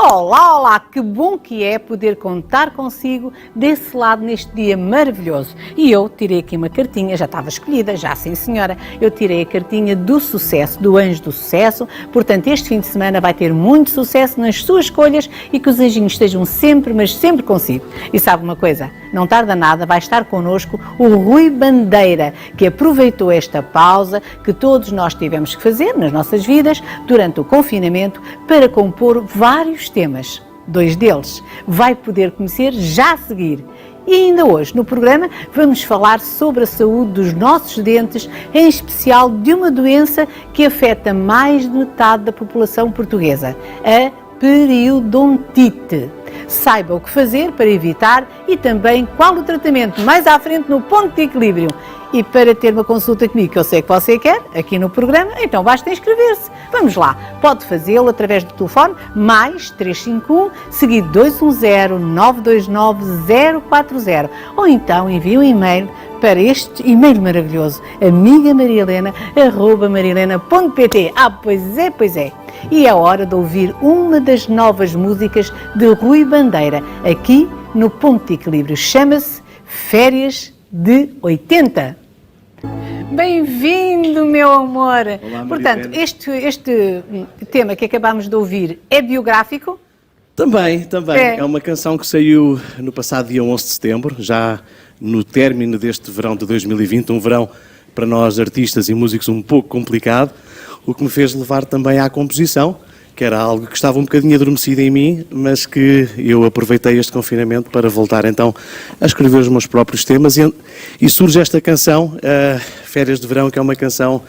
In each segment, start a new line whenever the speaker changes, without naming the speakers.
Olá, olá, que bom que é poder contar consigo desse lado neste dia maravilhoso. E eu tirei aqui uma cartinha, já estava escolhida, já sim senhora, eu tirei a cartinha do sucesso, do anjo do sucesso, portanto este fim de semana vai ter muito sucesso nas suas escolhas e que os anjinhos estejam sempre, mas sempre consigo. E sabe uma coisa, não tarda nada, vai estar connosco o Rui Bandeira, que aproveitou esta pausa que todos nós tivemos que fazer nas nossas vidas durante o confinamento para compor vários temas. 2 deles vai poder conhecer já a seguir. E ainda hoje no programa vamos falar sobre a saúde dos nossos dentes, em especial de uma doença que afeta mais de metade da população portuguesa, a periodontite. Saiba o que fazer para evitar e também qual o tratamento mais à frente no ponto de equilíbrio. E para ter uma consulta comigo, que eu sei que você quer, aqui no programa, então basta inscrever-se. Vamos lá, pode fazê-lo através do telefone mais 351 seguido 210-929-040 ou então envie um e-mail para este e-mail maravilhoso, amigamarihelena@marihelena.pt. Pois é. E é hora de ouvir uma das novas músicas de Rui Bandeira, aqui no Ponto de Equilíbrio. Chama-se Férias de 80. Bem-vindo, meu amor.
Olá,
portanto, este tema que acabámos de ouvir é biográfico?
Também. É uma canção que saiu no passado dia 11 de setembro, já no término deste verão de 2020, um verão para nós artistas e músicos um pouco complicado, o que me fez levar também à composição, que era algo que estava um bocadinho adormecido em mim, mas que eu aproveitei este confinamento para voltar então a escrever os meus próprios temas e surge esta canção, Férias de Verão, que é uma canção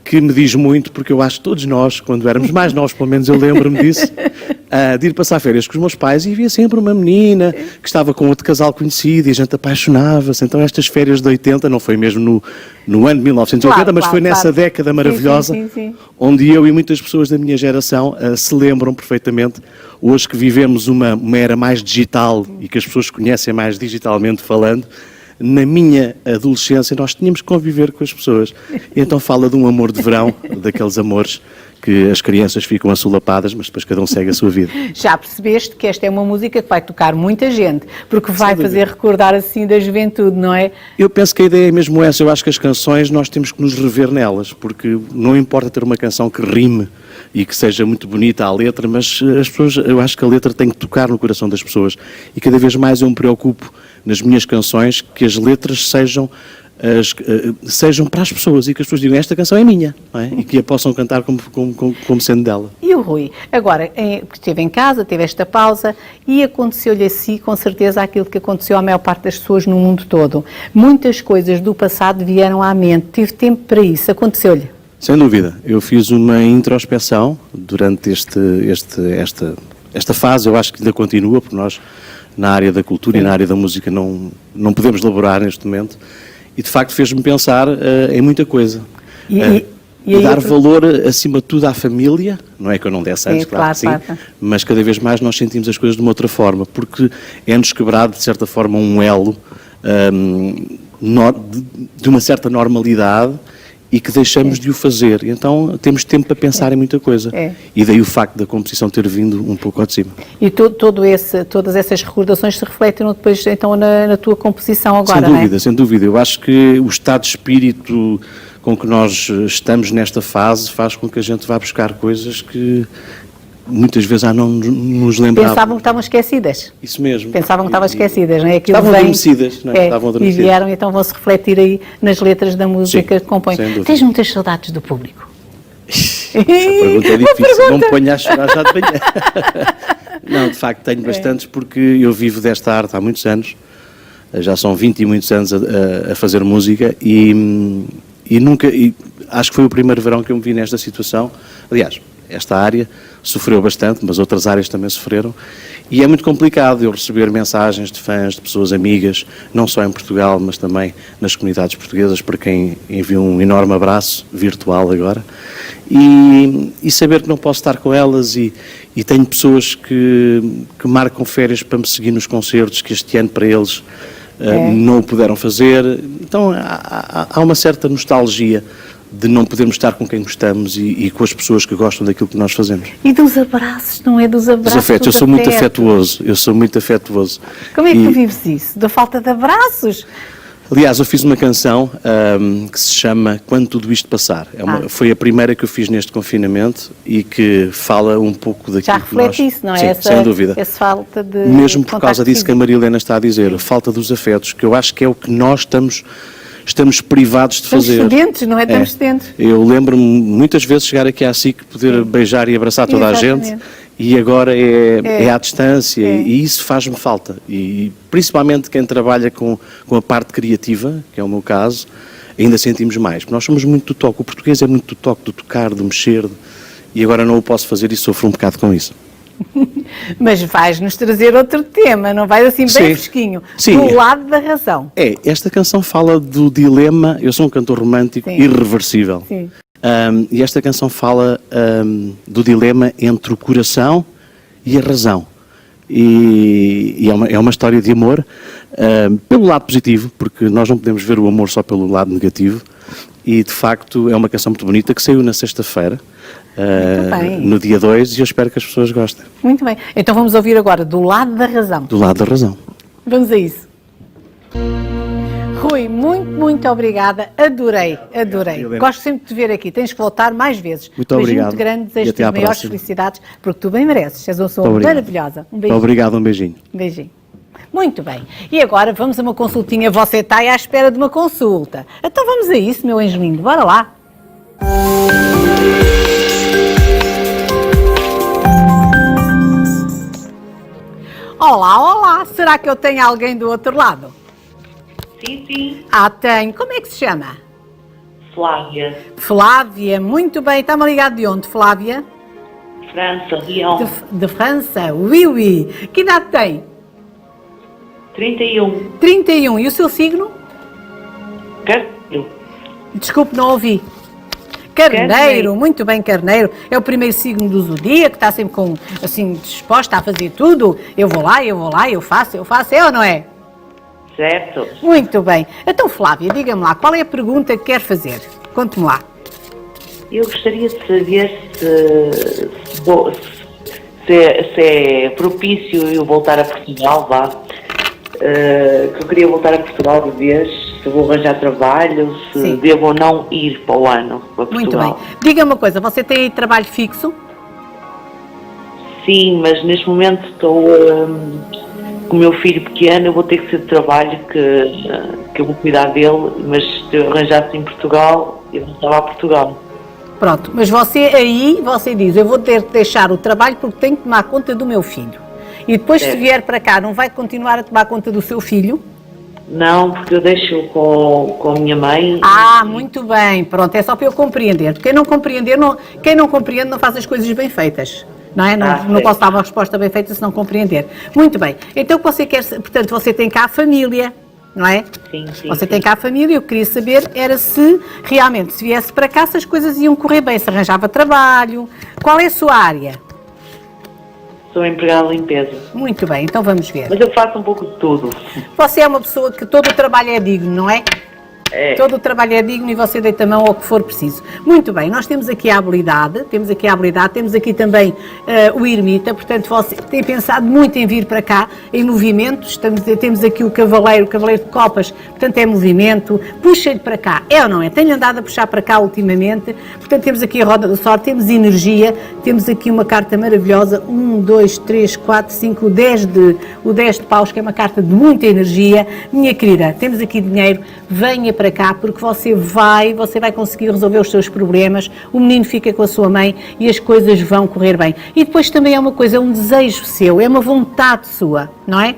que me diz muito, porque eu acho que todos nós, quando éramos mais novos, pelo menos eu lembro-me disso, de ir passar férias com os meus pais e havia sempre uma menina que estava com outro casal conhecido e a gente apaixonava-se. Então estas férias de 80, não foi mesmo no ano de 1980, mas foi nessa década maravilhosa,
sim.
Onde eu e muitas pessoas da minha geração se lembram perfeitamente, hoje que vivemos uma era mais digital e que as pessoas conhecem mais digitalmente falando. Na minha adolescência nós tínhamos que conviver com as pessoas. E então fala de um amor de verão, daqueles amores que as crianças ficam assolapadas, mas depois cada um segue a sua vida.
Já percebeste que esta é uma música que vai tocar muita gente, porque vai fazer recordar assim da juventude, não é?
Eu penso que a ideia é mesmo essa. Eu acho que as canções nós temos que nos rever nelas, porque não importa ter uma canção que rime e que seja muito bonita a letra, mas as pessoas, eu acho que a letra tem que tocar no coração das pessoas. E cada vez mais eu me preocupo nas minhas canções que as letras sejam para as pessoas e que as pessoas digam, esta canção é minha, não é? E que a possam cantar como sendo dela.
E o Rui, agora, esteve em casa, teve esta pausa e aconteceu-lhe assim, com certeza, aquilo que aconteceu à maior parte das pessoas no mundo todo. Muitas coisas do passado vieram à mente, tive tempo para isso, aconteceu-lhe?
Sem dúvida, eu fiz uma introspeção durante esta fase, eu acho que ainda continua, porque nós, na área da cultura e na área da música, não podemos elaborar neste momento. E, de facto, fez-me pensar em muita coisa. E dar valor, acima de tudo, à família. Não é que eu não desse antes, claro que sim. Mas cada vez mais nós sentimos as coisas de uma outra forma, porque é-nos quebrado, de certa forma, um elo de uma certa normalidade e que deixamos de o fazer. E então temos tempo para pensar em muita coisa. E daí o facto da composição ter vindo um pouco ao de cima.
E todas essas recordações se refletem depois então na tua composição agora,
Sem dúvida. Eu acho que o estado de espírito com que nós estamos nesta fase faz com que a gente vá buscar coisas que muitas vezes não nos lembravam.
Pensavam que estavam esquecidas.
Isso mesmo.
Pensavam que estavam esquecidas, não é?
Estavam adormecidas, não é? Estavam adormecidas.
E vieram, então vão-se refletir aí nas letras da música que compõem. Tens muitas saudades do público?
Essa pergunta é difícil, não me ponha a chorar já de manhã. Não, de facto tenho bastantes, porque eu vivo desta arte há muitos anos, já são 20 e muitos anos a fazer música e acho que foi o primeiro verão que eu me vi nesta situação. Aliás, esta área sofreu bastante, mas outras áreas também sofreram. E é muito complicado eu receber mensagens de fãs, de pessoas amigas, não só em Portugal, mas também nas comunidades portuguesas, para quem envio um enorme abraço virtual agora. E saber que não posso estar com elas e tenho pessoas que marcam férias para me seguir nos concertos, que este ano para eles não o puderam fazer. Então há uma certa nostalgia de não podermos estar com quem gostamos e com as pessoas que gostam daquilo que nós fazemos.
E dos abraços, não é? Dos abraços.
Dos afetos, eu sou muito afetuoso.
Como é que tu vives isso? Da falta de abraços?
Aliás, eu fiz uma canção que se chama Quando Tudo Isto Passar. Foi a primeira que eu fiz neste confinamento e que fala um pouco daquilo
já
que nós...
reflete isso, não é?
Sim, sem dúvida.
Essa falta de...
Mesmo por causa disso
físico.
que a Maria Helena está a dizer, a falta dos afetos, que eu acho que é o que nós estamos privados de fazer.
Estamos sedentes, não é? Estamos sedentes.
Eu lembro-me muitas vezes chegar aqui à SIC, poder beijar e abraçar toda a gente, e agora é à distância, e isso faz-me falta. E principalmente quem trabalha com a parte criativa, que é o meu caso, ainda sentimos mais. Porque nós somos muito do toque. O português é muito do toque, do tocar, do mexer, e agora não o posso fazer e sofro um bocado com isso.
Mas vais-nos trazer outro tema, não vais assim bem fresquinho?
Sim.
Do lado da razão.
Esta canção fala do dilema, eu sou um cantor romântico irreversível.
Sim.
E esta canção fala do dilema entre o coração e a razão. E é uma história de amor, pelo lado positivo, porque nós não podemos ver o amor só pelo lado negativo. E, de facto, é uma canção muito bonita que saiu na sexta-feira, no dia 2, e eu espero que as pessoas gostem.
Muito bem. Então vamos ouvir agora Do Lado da Razão.
Do lado da razão.
Vamos a isso. Rui, muito obrigada. Adorei. Gosto sempre de te ver aqui. Tens que voltar mais vezes.
Muito obrigado.
Muito grande, desejo-te
até à
as maiores
próxima.
felicidades, porque tu bem mereces. És uma pessoa maravilhosa. Um beijinho.
Obrigado, um beijinho.
Um beijinho. Muito bem. E agora vamos a uma consultinha. Você está aí à espera de uma consulta. Então vamos a isso, meu anjo lindo. Bora lá. Olá. Será que eu tenho alguém do outro lado?
Sim.
Tenho. Como é que se chama?
Flávia.
Flávia, muito bem. Está-me ligado de onde, Flávia?
França, Lyon.
De França. Oui. Que idade tem?
31.
31. E o seu signo?
Carneiro.
Desculpe, não ouvi. Carneiro, muito bem, Carneiro. É o primeiro signo do zodíaco, está sempre assim, disposta a fazer tudo. Eu vou lá, eu faço, é ou não é?
Certo.
Muito bem. Então, Flávia, diga-me lá, qual é a pergunta que quer fazer? Conte-me lá.
Eu gostaria de saber se é propício eu voltar a Portugal, que eu queria voltar a Portugal de vez, se vou arranjar trabalho, se devo ou não ir para o ano para Portugal.
Muito bem. Diga-me uma coisa, você tem aí trabalho fixo?
Sim, mas neste momento estou com o meu filho pequeno, eu vou ter que ser de trabalho que eu vou cuidar dele, mas se eu arranjasse em Portugal, eu voltava a Portugal.
Pronto, mas você diz, eu vou ter que deixar o trabalho porque tenho que tomar conta do meu filho. E depois, se vier para cá, não vai continuar a tomar conta do seu filho?
Não, porque eu deixo com a minha mãe.
Muito bem, pronto, é só para eu compreender. Porque quem não compreende não faz as coisas bem feitas. Não é? Não posso dar uma resposta bem feita se não compreender. Muito bem, então o que você quer, portanto, você tem cá a família, não é?
Sim.
Você tem cá a família, eu queria saber era se realmente, se viesse para cá, se as coisas iam correr bem, se arranjava trabalho. Qual é a sua área?
Sou empregada de limpeza.
Muito bem, então vamos ver.
Mas eu faço um pouco de tudo.
Você é uma pessoa que todo o trabalho é digno, não é?
É.
Todo o trabalho é digno e você deita a mão ao que for preciso. Muito bem, nós temos aqui a habilidade, temos aqui também o ermita, portanto você tem pensado muito em vir para cá, em movimentos, temos aqui o cavaleiro de copas, portanto é movimento, puxa-lhe para cá, é ou não é? Tenho andado a puxar para cá ultimamente, portanto temos aqui a roda da sorte, temos energia, temos aqui uma carta maravilhosa, 1, 2, 3, 4, 5, o 10 de paus, que é uma carta de muita energia. Minha querida, temos aqui dinheiro, venha para cá, porque você vai conseguir resolver os seus problemas, o menino fica com a sua mãe e as coisas vão correr bem. E depois também é uma coisa, é um desejo seu, é uma vontade sua, não é?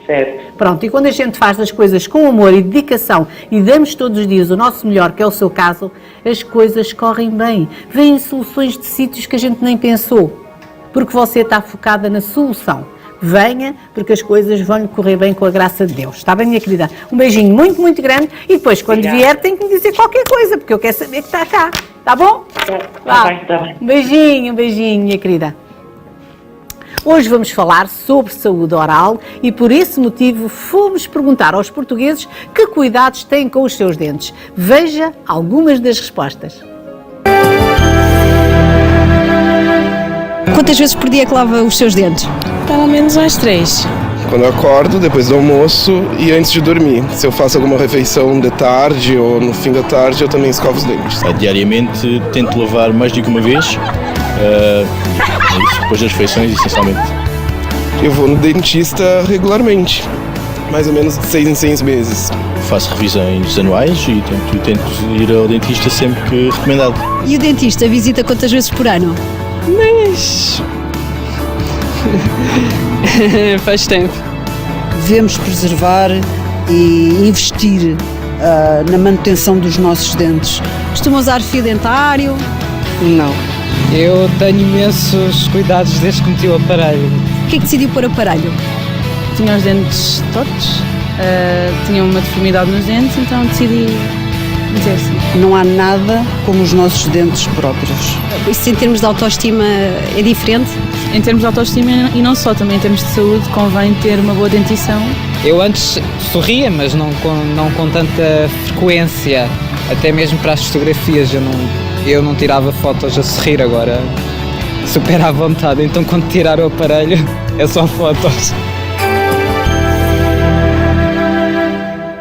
Certo.
Pronto, e quando a gente faz as coisas com amor e dedicação e damos todos os dias o nosso melhor, que é o seu caso, as coisas correm bem. Vêm soluções de sítios que a gente nem pensou, porque você está focada na solução. Venha, porque as coisas vão-lhe correr bem com a graça de Deus. Está bem, minha querida? Um beijinho muito, muito grande e depois, quando vier, tem que me dizer qualquer coisa, porque eu quero saber que está cá. Está bom?
Tá bem.
Um beijinho, minha querida. Hoje vamos falar sobre saúde oral e por esse motivo fomos perguntar aos portugueses que cuidados têm com os seus dentes. Veja algumas das respostas.
Quantas vezes por dia que lava os seus dentes?
Pelo menos umas 3.
Quando eu acordo, depois do almoço e antes de dormir. Se eu faço alguma refeição de tarde ou no fim da tarde, eu também escovo os dentes.
Diariamente tento lavar mais do que uma vez, isso, depois das refeições, essencialmente.
Eu vou no dentista regularmente, mais ou menos de 6 em 6 meses.
Faço revisões anuais e tento ir ao dentista sempre que recomendado.
E o dentista visita quantas vezes por ano?
Mas... faz tempo.
Devemos preservar e investir na manutenção dos nossos dentes.
Costuma usar fio dentário?
Não. Eu tenho imensos cuidados desde que meti o aparelho.
Por que decidiu pôr aparelho?
Tinha os dentes tortos, tinha uma deformidade nos dentes, então decidi meter assim.
Não há nada como os nossos dentes próprios.
Isso em termos de autoestima é diferente?
Em termos de autoestima e não só, também em termos de saúde, convém ter uma boa dentição.
Eu antes sorria, mas não com tanta frequência, até mesmo para as fotografias. Eu não tirava fotos a sorrir, agora super à vontade, então quando tirar o aparelho é só fotos.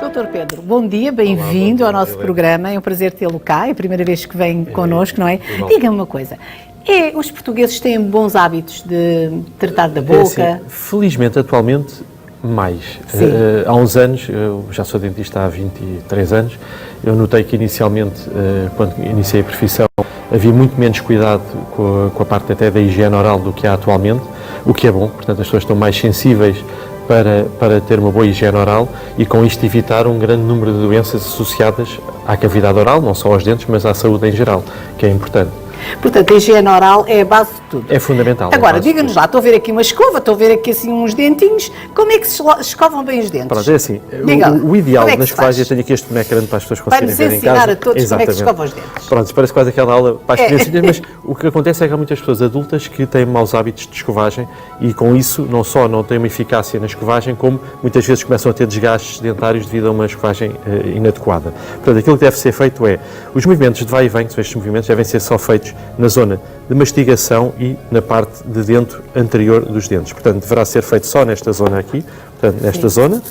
Doutor Pedro, bom dia, bem-vindo ao nosso programa, é um prazer tê-lo cá, é a primeira vez que vem connosco, não é? Diga-me uma coisa, os portugueses têm bons hábitos de tratar da boca?
Assim, felizmente, atualmente, mais. Há uns anos, eu já sou dentista há 23 anos, eu notei que inicialmente, quando iniciei a profissão, havia muito menos cuidado com a parte até da higiene oral do que há atualmente, o que é bom, portanto as pessoas estão mais sensíveis para ter uma boa higiene oral e com isto evitar um grande número de doenças associadas à cavidade oral, não só aos dentes, mas à saúde em geral, que é importante.
Portanto, a higiene oral é a base de tudo.
É fundamental.
Agora, diga-nos lá, estou a ver aqui uma escova, estou a ver aqui assim uns dentinhos, como é que se escovam bem os dentes?
Pronto, é assim,
o
ideal na escovagem, eu tenho aqui este boneco grande para as pessoas conseguirem ver em casa.
Para nos ensinar a todos como é que se escovam os dentes.
Pronto, parece quase aquela aula para as crianças, mas o que acontece é que há muitas pessoas adultas que têm maus hábitos de escovagem e com isso não só não têm uma eficácia na escovagem, como muitas vezes começam a ter desgastes dentários devido a uma escovagem inadequada. Portanto, aquilo que deve ser feito é, os movimentos de vai e vem, que são estes movimentos, devem ser só feitos na zona de mastigação e na parte de dentro anterior dos dentes. Portanto, deverá ser feito só nesta zona aqui, portanto, nesta zona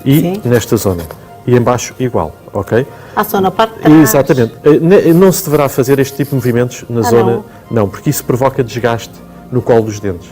e nesta zona. E em baixo igual, ok?
Só na parte de trás.
Exatamente. Não se deverá fazer este tipo de movimentos na zona... Não, porque isso provoca desgaste no colo dos dentes.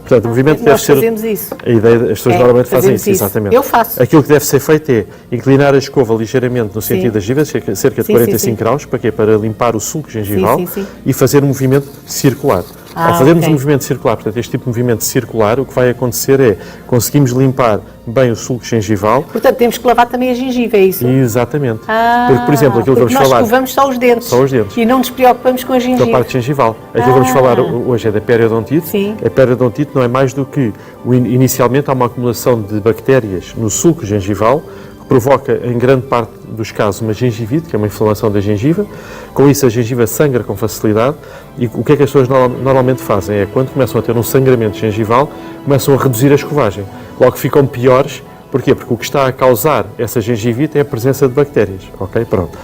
Portanto, o movimento deve ser...
Nós fazemos isso.
A ideia, as pessoas normalmente fazem isso, exatamente.
Eu faço.
Aquilo que deve ser feito é inclinar a escova ligeiramente no sentido das gengivas, cerca de 45 graus, para quê? Para limpar o sulco gengival e fazer um movimento circular. Ao fazermos um movimento circular, portanto, este tipo de movimento circular, o que vai acontecer é conseguimos limpar bem o sulco gengival.
Portanto, temos que lavar também a gengiva, é isso?
Exatamente. Porque, por exemplo, aquilo que vamos falar...
nós escovamos só os dentes.
Só os dentes.
E não nos preocupamos com a gengiva.
Com a parte gengival. Aquilo que vamos falar hoje é da periodontite. Sim. A periodontite não é mais do que, inicialmente, há uma acumulação de bactérias no sulco gengival, que provoca, em grande parte dos casos, uma gengivite, que é uma inflamação da gengiva. Com isso, a gengiva sangra com facilidade. E o que é que as pessoas normalmente fazem? É, quando começam a ter um sangramento gengival, começam a reduzir a escovagem. Logo ficam piores. Porquê? Porque o que está a causar essa gengivite é a presença de bactérias. Ok? Pronto.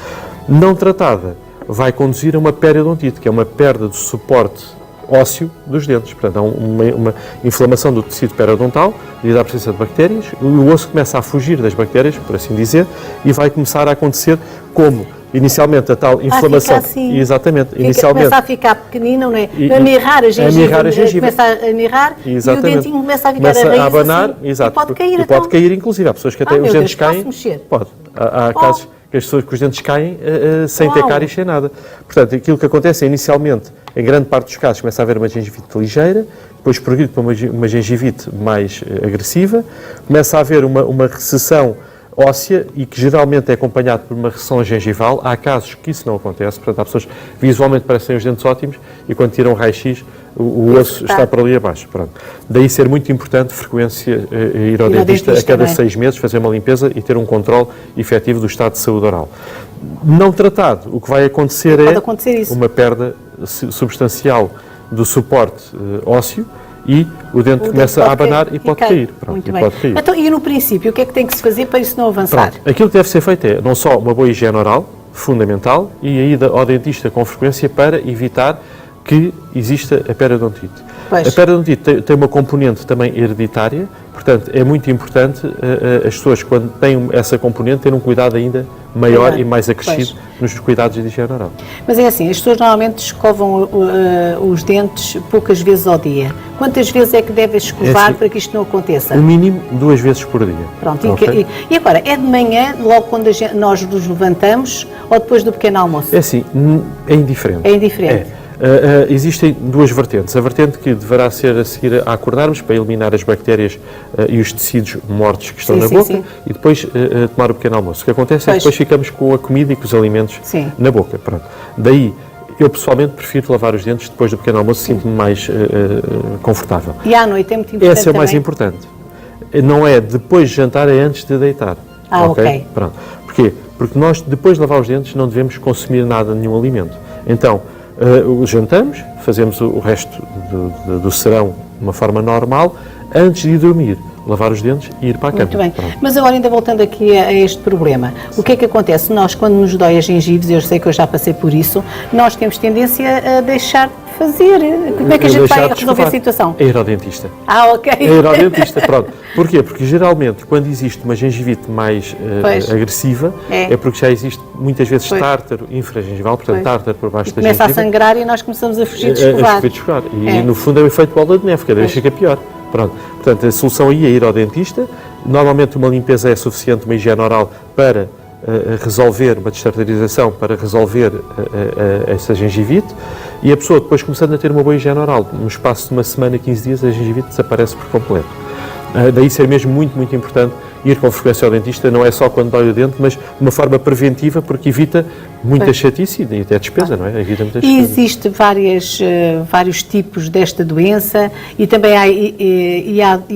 Não tratada, vai conduzir a uma periodontite, que é uma perda do suporte ósseo dos dentes. Portanto, há uma inflamação do tecido periodontal devido à presença de bactérias. O osso começa a fugir das bactérias, por assim dizer, e vai começar a acontecer como inicialmente a tal inflamação.
Assim.
Exatamente.
Inicialmente começa a ficar pequenino, não é? A mirrar a gengiva. Começa a mirrar e o dentinho começa a ficar a abanar.
Assim, exato.
E pode cair.
E pode cair, inclusive. Há pessoas que até os dentes caem. Pode. Há casos que as pessoas que os dentes caem sem ter cáries, sem nada. Portanto, aquilo que acontece é, inicialmente, em grande parte dos casos, começa a haver uma gengivite ligeira, depois progride para uma gengivite mais agressiva, começa a haver uma recessão óssea e que geralmente é acompanhado por uma recessão gengival. Há casos que isso não acontece, portanto, há pessoas que visualmente parecem os dentes ótimos e quando tiram raio-x o osso está para ali abaixo. Pronto. Daí ser muito importante frequência ir ao dentista a cada 6 meses, fazer uma limpeza e ter um controle efetivo do estado de saúde oral. Não tratado, o que vai acontecer uma perda substancial do suporte ósseo e o dente começa a abanar e pode cair. Pronto,
Muito
e
bem.
pode cair.
Então, e no princípio, o que é que tem que se fazer para isso não avançar?
Pronto, aquilo que deve ser feito é não só uma boa higiene oral, fundamental, e a ida ao dentista com frequência para evitar que exista a periodontite.
Pois.
A periodontite tem uma componente também hereditária, portanto é muito importante as pessoas, quando têm essa componente, terem um cuidado ainda maior e mais acrescido nos cuidados de higiene oral.
Mas é assim, as pessoas normalmente escovam os dentes poucas vezes ao dia. Quantas vezes é que deve escovar para que isto não aconteça?
O mínimo 2 vezes por dia.
Pronto,
Okay?
e agora, é de manhã, logo quando nós nos levantamos, ou depois do pequeno almoço?
É assim, é indiferente.
É indiferente.
Existem duas vertentes. A vertente que deverá ser a seguir a acordarmos para eliminar as bactérias e os tecidos mortos que estão na boca e depois tomar o pequeno almoço. O que acontece é que depois ficamos com a comida e com os alimentos na boca. Pronto. Daí, eu pessoalmente prefiro lavar os dentes depois do pequeno almoço, sinto-me mais confortável.
E à noite é muito importante.
Esse é o mais importante. Não é depois de jantar, é antes de deitar.
Ok.
Pronto. Porquê? Porque nós, depois de lavar os dentes, não devemos consumir nada, nenhum alimento. Então, jantamos, fazemos o resto do serão de uma forma normal, antes de ir dormir, lavar os dentes e ir para a cama.
Muito bem.
Pronto.
Mas agora, ainda voltando aqui a este problema, o que é que acontece? Nós, quando nos dói as gengivas, eu sei que eu já passei por isso, nós temos tendência a deixar de fazer. Como é que a gente vai resolver a situação?
É ir ao dentista.
Ok.
É ir ao dentista, pronto. Porquê? Porque geralmente, quando existe uma gengivite mais agressiva, é porque já existe muitas vezes tártaro infragengival, portanto tártaro por baixo da gengiva.
Começa a sangrar e nós começamos a fugir de escovar.
E no fundo é o efeito bola de neve, cada vez fica pior. Pronto. Portanto, a solução aí é ir ao dentista. Normalmente uma limpeza é suficiente, uma higiene oral para resolver, uma destartarização para resolver essa gengivite, e a pessoa depois começando a ter uma boa higiene oral, no espaço de uma semana, 15 dias, a gengivite desaparece por completo. Daí ser mesmo muito, muito importante ir com frequência ao dentista, não é só quando dói o dente, mas de uma forma preventiva, porque evita muita chatice e até despesa, não é? Evita muita despesa.
E existe vários tipos desta doença e também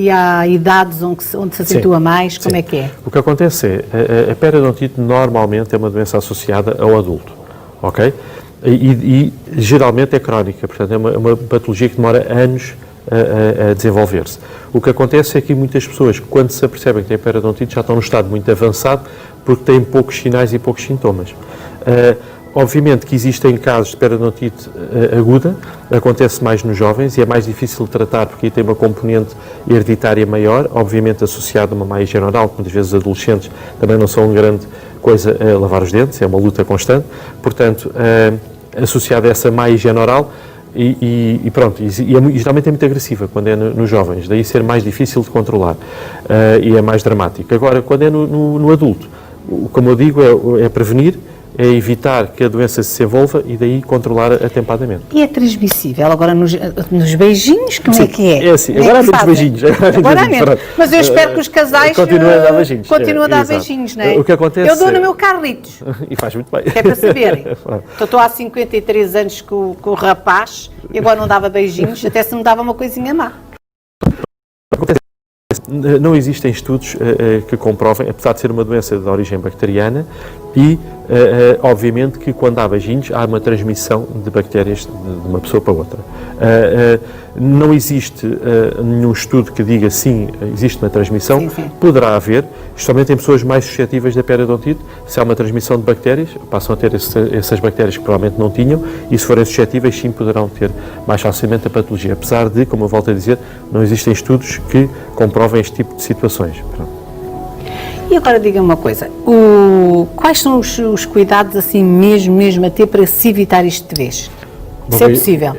há idades onde se acentua mais, como é que é?
O que acontece é, a periodontite normalmente é uma doença associada ao adulto, ok? E geralmente é crónica, portanto é uma patologia que demora anos a desenvolver-se. O que acontece é que muitas pessoas, quando se apercebem que têm periodontite, já estão num estado muito avançado porque têm poucos sinais e poucos sintomas. Obviamente que existem casos de periodontite aguda, acontece mais nos jovens e é mais difícil de tratar porque aí tem uma componente hereditária maior, obviamente associada a uma má higiene oral, que muitas vezes os adolescentes também não são uma grande coisa a lavar os dentes, é uma luta constante, portanto, associada a essa má higiene oral, e pronto, e geralmente é muito agressiva quando é nos jovens, daí ser mais difícil de controlar e é mais dramático. Agora, quando é no adulto, como eu digo, é prevenir, é evitar que a doença se desenvolva e daí controlar atempadamente.
E é transmissível? Agora nos beijinhos, como é que é?
É assim, agora há muitos beijinhos.
Agora há menos. Mas eu espero que os casais
continuem a dar beijinhos.
Continuem a dar beijinhos, não é?
O que acontece
eu dou no meu Carlitos.
E faz muito bem.
É para saberem. Estou há 53 anos com o rapaz e agora não dava beijinhos, até se me dava uma coisinha má.
Não existem estudos que comprovem, apesar de ser uma doença de origem bacteriana, e obviamente que quando há beijinhos há uma transmissão de bactérias de uma pessoa para outra. Não existe nenhum estudo que diga sim, existe uma transmissão, poderá haver, especialmente em pessoas mais suscetíveis da periodontite, se há uma transmissão de bactérias, passam a ter essas bactérias que provavelmente não tinham, e se forem suscetíveis, sim, poderão ter mais facilmente a patologia, apesar de, como eu volto a dizer, não existem estudos que comprovem este tipo de situações. Pronto.
E agora diga-me uma coisa, quais são os cuidados assim mesmo a ter para se evitar isto de vez? Se é possível?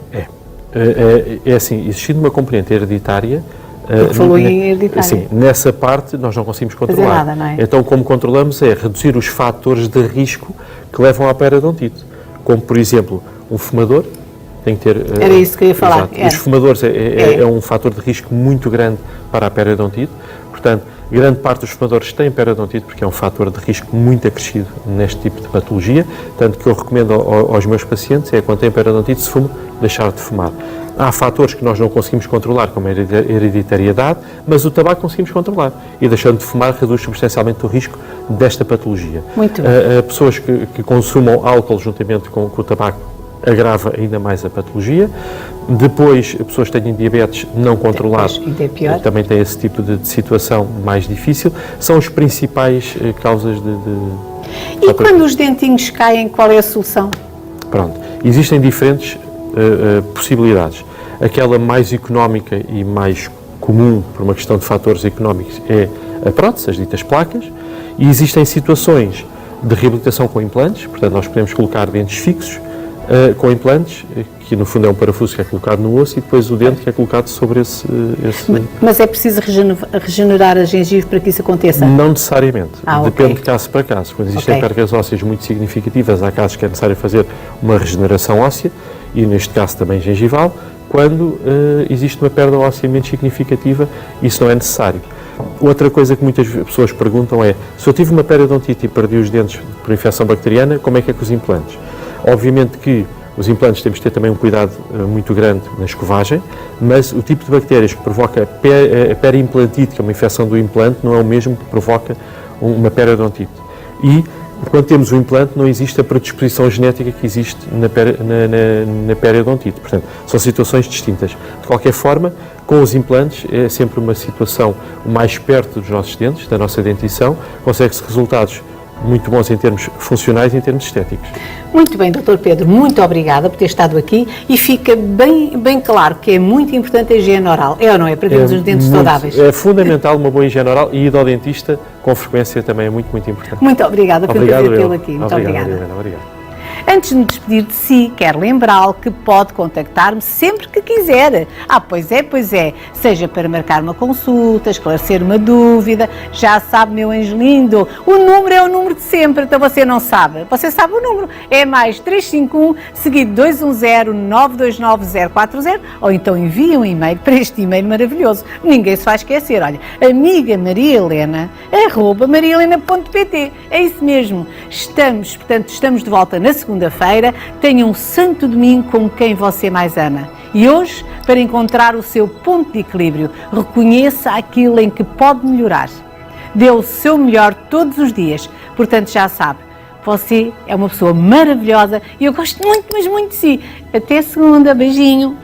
É assim, existindo uma componente hereditária,
porque falou em hereditária.
Sim, nessa parte nós não conseguimos controlar.
Fazer nada, não é?
Então, como controlamos é reduzir os fatores de risco que levam à periodontite, como por exemplo, um fumador tem que ter...
Era isso que eu ia falar.
Os fumadores é um fator de risco muito grande para a periodontite, portanto, grande parte dos fumadores têm periodontite porque é um fator de risco muito acrescido neste tipo de patologia, tanto que eu recomendo aos meus pacientes é quando têm periodontite, se fuma, deixar de fumar. Há fatores que nós não conseguimos controlar, como a hereditariedade, mas o tabaco conseguimos controlar. E deixando de fumar reduz substancialmente o risco desta patologia.
Muito bem.
Pessoas que consumam álcool juntamente com o tabaco agrava ainda mais a patologia. Depois, pessoas que têm diabetes não controlado também têm esse tipo de situação mais difícil. São as principais causas de...
E quando os dentinhos caem, qual é a solução?
Pronto, existem diferentes possibilidades. Aquela mais económica e mais comum, por uma questão de fatores económicos, é a prótese, as ditas placas, e existem situações de reabilitação com implantes, portanto nós podemos colocar dentes fixos com implantes, que no fundo é um parafuso que é colocado no osso, e depois o dente que é colocado sobre esse...
Mas é preciso regenerar a gengiva para que isso aconteça?
Não necessariamente, depende
okay.
de caso para caso. Quando existem percas ósseas muito significativas, há casos que é necessário fazer uma regeneração óssea, e neste caso também gengival. Quando existe uma perda óssea menos significativa, isso não é necessário. Outra coisa que muitas pessoas perguntam é, se eu tive uma periodontite e perdi os dentes por infecção bacteriana, como é que é com os implantes? Obviamente que os implantes temos de ter também um cuidado muito grande na escovagem, mas o tipo de bactérias que provoca a periimplantite, que é uma infecção do implante, não é o mesmo que provoca uma periodontite. E quando temos o implante, não existe a predisposição genética que existe na periodontite. Portanto, são situações distintas. De qualquer forma, com os implantes é sempre uma situação mais perto dos nossos dentes, da nossa dentição, consegue-se resultados muito bons em termos funcionais e em termos estéticos.
Muito bem, Dr. Pedro, muito obrigada por ter estado aqui e fica bem claro que é muito importante a higiene oral, é ou não é, para termos os dentes saudáveis?
É fundamental uma boa higiene oral e ir ao dentista com frequência também é muito importante.
Muito obrigada por tê-lo aqui. Muito obrigada.
Obrigado.
Antes de me despedir de si, quero lembrá-lo que pode contactar-me sempre que quiser. Pois é. Seja para marcar uma consulta, esclarecer uma dúvida, já sabe, meu anjo lindo, o número é o número de sempre, então você não sabe. Você sabe o número, é mais 351, seguido 210-929-040, ou então envie um e-mail para este e-mail maravilhoso. Ninguém se vai esquecer, olha, amiga Maria Helena, @mariahelena.pt. É isso mesmo. Estamos de volta na segunda-feira. Tenha um santo domingo com quem você mais ama. E hoje, para encontrar o seu ponto de equilíbrio, reconheça aquilo em que pode melhorar. Dê o seu melhor todos os dias. Portanto, já sabe, você é uma pessoa maravilhosa e eu gosto muito, mas muito de si. Até segunda. Beijinho.